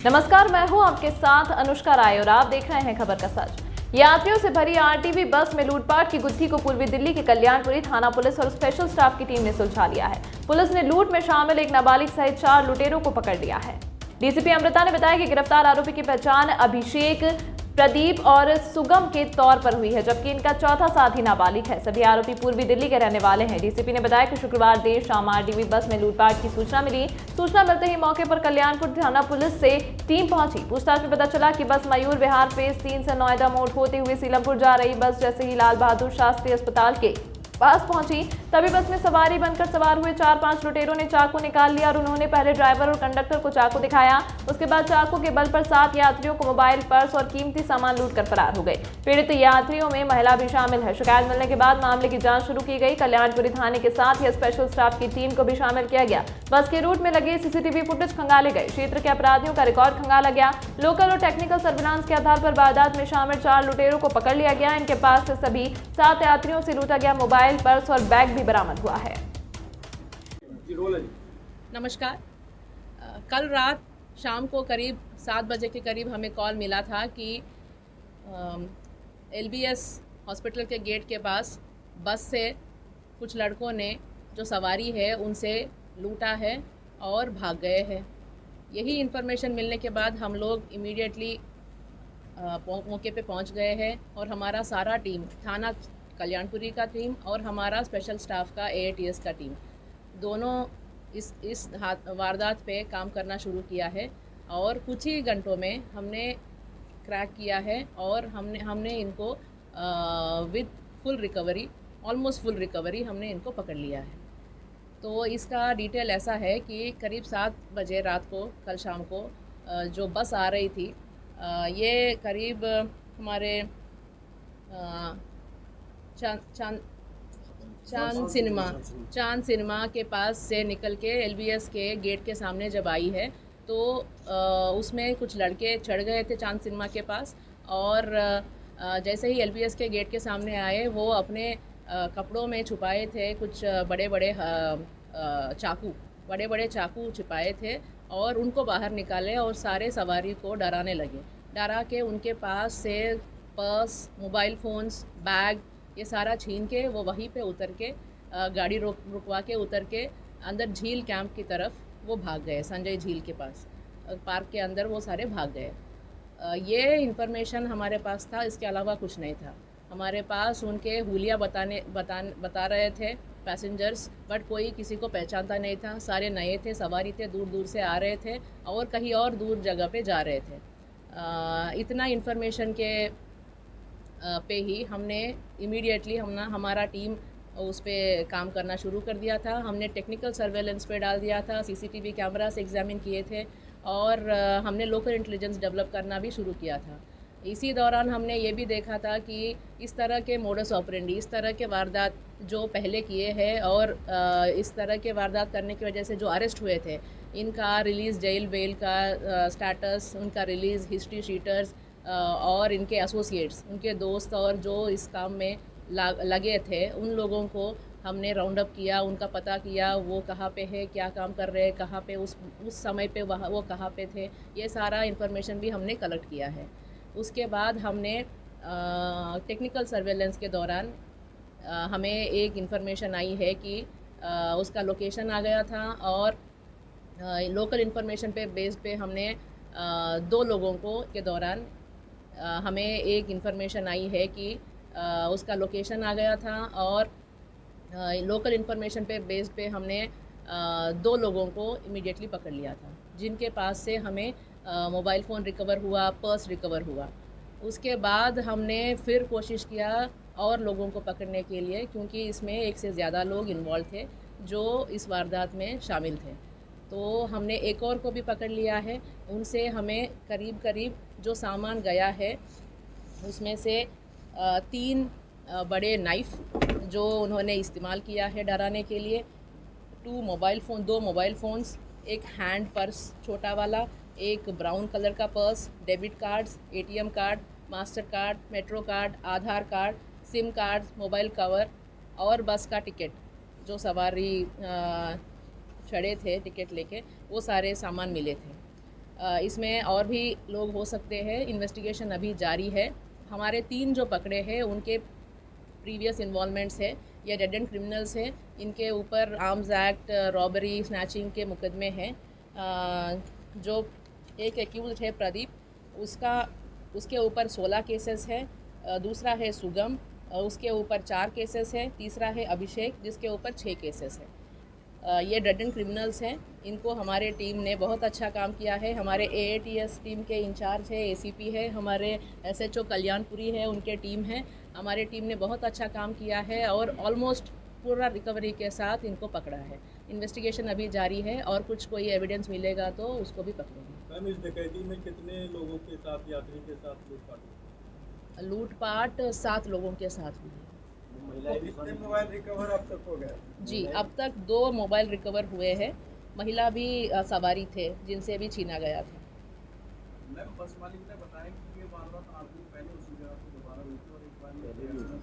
नमस्कार, मैं हूं आपके साथ अनुष्का राय और आप देख रहे हैं खबर का सच। यात्रियों से भरी आरटीवी बस में लूटपाट की गुत्थी को पूर्वी दिल्ली के कल्याणपुरी थाना पुलिस और स्पेशल स्टाफ की टीम ने सुलझा लिया है। पुलिस ने लूट में शामिल एक नाबालिग सहित 4 लुटेरों को पकड़ लिया है। डीसीपी अमृता ने बताया कि गिरफ्तार आरोपी की पहचान अभिषेक, प्रदीप और सुगम के तौर पर हुई है, जबकि इनका चौथा साथी नाबालिग है। सभी आरोपी पूर्वी दिल्ली के रहने वाले हैं। डीसीपी ने बताया कि शुक्रवार देर शाम आरटीवी बस में लूटपाट की सूचना मिली। सूचना मिलते ही मौके पर कल्याणपुर थाना पुलिस से टीम पहुंची। पूछताछ में पता चला कि बस मयूर विहार फेज 3 से नोएडा मोड़ होते हुए सीलमपुर जा रही बस जैसे ही लाल बहादुर शास्त्री अस्पताल के पास पहुंची, तभी बस में सवारी बनकर सवार हुए 4-5 लुटेरों ने चाकू निकाल लिया और उन्होंने पहले ड्राइवर और कंडक्टर को चाकू दिखाया। उसके बाद चाकू के बल पर 7 यात्रियों को मोबाइल, पर्स और कीमती सामान लूटकर फरार हो गए। पीड़ित यात्रियों में महिला भी शामिल है। शिकायत मिलने के बाद मामले की जांच शुरू की गई। कल्याणपुरी थाने के साथ ही स्पेशल स्टाफ की टीम को भी शामिल किया गया। बस के रूट में लगे सीसीटीवी फुटेज खंगाले गए। क्षेत्र के अपराधियों का रिकॉर्ड खंगाला गया। लोकल और टेक्निकल सर्विलांस के आधार पर वारदात में शामिल 4 लुटेरों को पकड़ लिया गया। इनके पास से सभी 7 यात्रियों से लूटा गया मोबाइल, पर्स और बैग भी बरामद हुआ है। नमस्कार। कल रात शाम को करीब 7 बजे के करीब हमें कॉल मिला था कि एलबीएस हॉस्पिटल के गेट के पास बस से कुछ लड़कों ने जो सवारी है उनसे लूटा है और भाग गए हैं। यही इन्फॉर्मेशन मिलने के बाद हम लोग इमीडिएटली मौके पे पहुंच गए हैं और हमारा सारा टीम, थाना कल्याणपुरी का टीम और हमारा स्पेशल स्टाफ का एएटीएस का टीम, दोनों इस वारदात पे काम करना शुरू किया है और कुछ ही घंटों में हमने क्रैक किया है और हमने इनको with full recovery, almost full recovery हमने इनको पकड़ लिया है। तो इसका डिटेल ऐसा है कि करीब 7 बजे रात को, कल शाम को जो बस आ रही थी, ये करीब हमारे चांद सिनेमा के पास से निकल के एलबीएस के गेट के सामने जब आई है तो उसमें कुछ लड़के चढ़ गए थे चांद सिनेमा के पास और जैसे ही एलबीएस के गेट के सामने आए वो अपने कपड़ों में छुपाए थे कुछ बड़े बड़े चाकू छुपाए थे और उनको बाहर निकाले और सारे सवारी को डराने लगे। डरा के उनके पास से पर्स, मोबाइल फ़ोन्स, बैग ये सारा छीन के वो वहीं पे उतर के गाड़ी रुकवा के उतर के अंदर झील कैंप की तरफ वो भाग गए। संजय झील के पास पार्क के अंदर वो सारे भाग गए। ये इन्फॉर्मेशन हमारे पास था, इसके अलावा कुछ नहीं था। हमारे पास उनके हुलिया बता रहे थे पैसेंजर्स, बट कोई किसी को पहचानता नहीं था। सारे नए थे, सवारी थे, दूर दूर से आ रहे थे और कहीं और दूर जगह पे जा रहे थे। इतना इन्फॉर्मेशन के पे ही हमने इमीडिएटली हमारा टीम उस पर काम करना शुरू कर दिया था। हमने टेक्निकल सर्वेलेंस पे डाल दिया था, सीसीटीवी कैमरा से एग्जामिन किए थे और हमने लोकल इंटेलिजेंस डेवलप करना भी शुरू किया था। इसी दौरान हमने ये भी देखा था कि इस तरह के मोडस ऑपरेंडी, इस तरह के वारदात जो पहले किए हैं और इस तरह के वारदात करने की वजह से जो अरेस्ट हुए थे, इनका रिलीज़, जेल बेल का स्टेटस, उनका रिलीज़, हिस्ट्री शीटर्स और इनके एसोसिएट्स, उनके दोस्त और जो इस काम में लगे थे, उन लोगों को हमने राउंड अप किया, उनका पता किया, वो कहाँ पे है, क्या काम कर रहे हैं, कहाँ पे उस समय पे वहाँ वो कहाँ पे थे, ये सारा इन्फॉर्मेशन भी हमने कलेक्ट किया है। उसके बाद हमने टेक्निकल सर्वेलेंस के दौरान हमें एक इन्फॉर्मेशन आई है कि उसका लोकेशन आ गया था और लोकल इन्फॉर्मेशन पे बेस्ड पे हमने 2 लोगों को के दौरान हमें एक इन्फॉर्मेशन आई है कि उसका लोकेशन आ गया था और लोकल इन्फॉर्मेशन पे बेस्ड पे हमने 2 लोगों को इमीडिएटली पकड़ लिया था, जिनके पास से हमें मोबाइल फ़ोन रिकवर हुआ, पर्स रिकवर हुआ। उसके बाद हमने फिर कोशिश किया और लोगों को पकड़ने के लिए, क्योंकि इसमें 1 से ज़्यादा लोग इन्वॉल्व थे जो इस वारदात में शामिल थे। तो हमने एक और को भी पकड़ लिया है। उनसे हमें करीब जो सामान गया है उसमें से 3 बड़े नाइफ़ जो उन्होंने इस्तेमाल किया है डराने के लिए, 2 मोबाइल फ़ोन्स, एक हैंड पर्स छोटा वाला, एक ब्राउन कलर का purse, debit cards, ATM card, master card, metro card, Aadhaar card, SIM card, mobile cover और बस का टिकट, जो सवारी चढ़े थे टिकट लेके, वो सारे सामान मिले थे। इसमें और भी लोग हो सकते हैं। इन्वेस्टिगेशन अभी जारी है। हमारे 3 जो पकड़े हैं उनके प्रीवियस इन्वॉल्वमेंट्स है, ये डेड एंड क्रिमिनल्स हैं। इनके ऊपर आर्म्स एक्ट, रॉबरी, स्नैचिंग के मुकदमे हैं। जो एक एक्यूज है प्रदीप, उसके ऊपर 16 केसेस है। दूसरा है सुगम, उसके ऊपर 4 केसेस है। तीसरा है अभिषेक, जिसके ऊपर 6 केसेस है। ये डेड एंड क्रिमिनल्स हैं। इनको हमारे टीम ने बहुत अच्छा काम किया है। हमारे AATS टीम के इंचार्ज है, ACP है, हमारे SHO कल्याणपुरी है, उनके टीम है। हमारे टीम ने बहुत अच्छा काम किया है और ऑलमोस्ट पूरा रिकवरी के साथ इनको पकड़ा है। इन्वेस्टिगेशन अभी जारी है और कुछ कोई एविडेंस मिलेगा तो उसको भी पकड़ेंगे। मैम, इस डकैती में कितने लोगों के साथ, यात्री के साथ लूटपाट हुई? लूटपाट 7 लोगों के साथ हुई है। कितने मोबाइल रिकवर अब तक हो गया? जी, अब तक 2 मोबाइल रिकवर हुए हैं। महिला भी सवारी थे जिनसे भी छीना गया था। मैम, बस मालिक ने बताया कि ये वारदात 8 दिन पहले उसी जगह पे दोबारा हुई थी और एक बार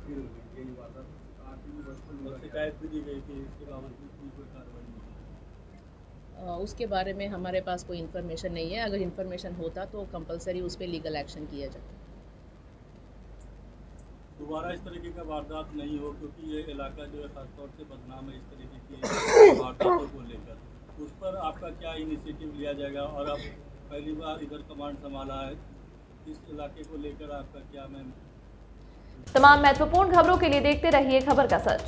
फिर यही वारदात आरटीवी बस पर शिकायत भी दी गई थी, इसके बावजूद भी कोई कार्रवाई नहीं हुई। उसके बारे में हमारे पास कोई इन्फॉर्मेशन नहीं है। अगर इन्फॉर्मेशन होता तो कंपलसरी उस पर लीगल एक्शन किया जाता। दोबारा इस तरीके का वारदात नहीं हो, क्योंकि ये इलाका जो है खासतौर से बदनाम है इस तरीके की वारदातों को लेकर। उस पर आपका क्या इनिशिएटिव लिया जाएगा? और अब पहली बार इधर कमांड संभाला है, इस इलाके को लेकर आपका क्या मैम? तमाम महत्वपूर्ण खबरों के लिए देखते रहिए खबर का सच।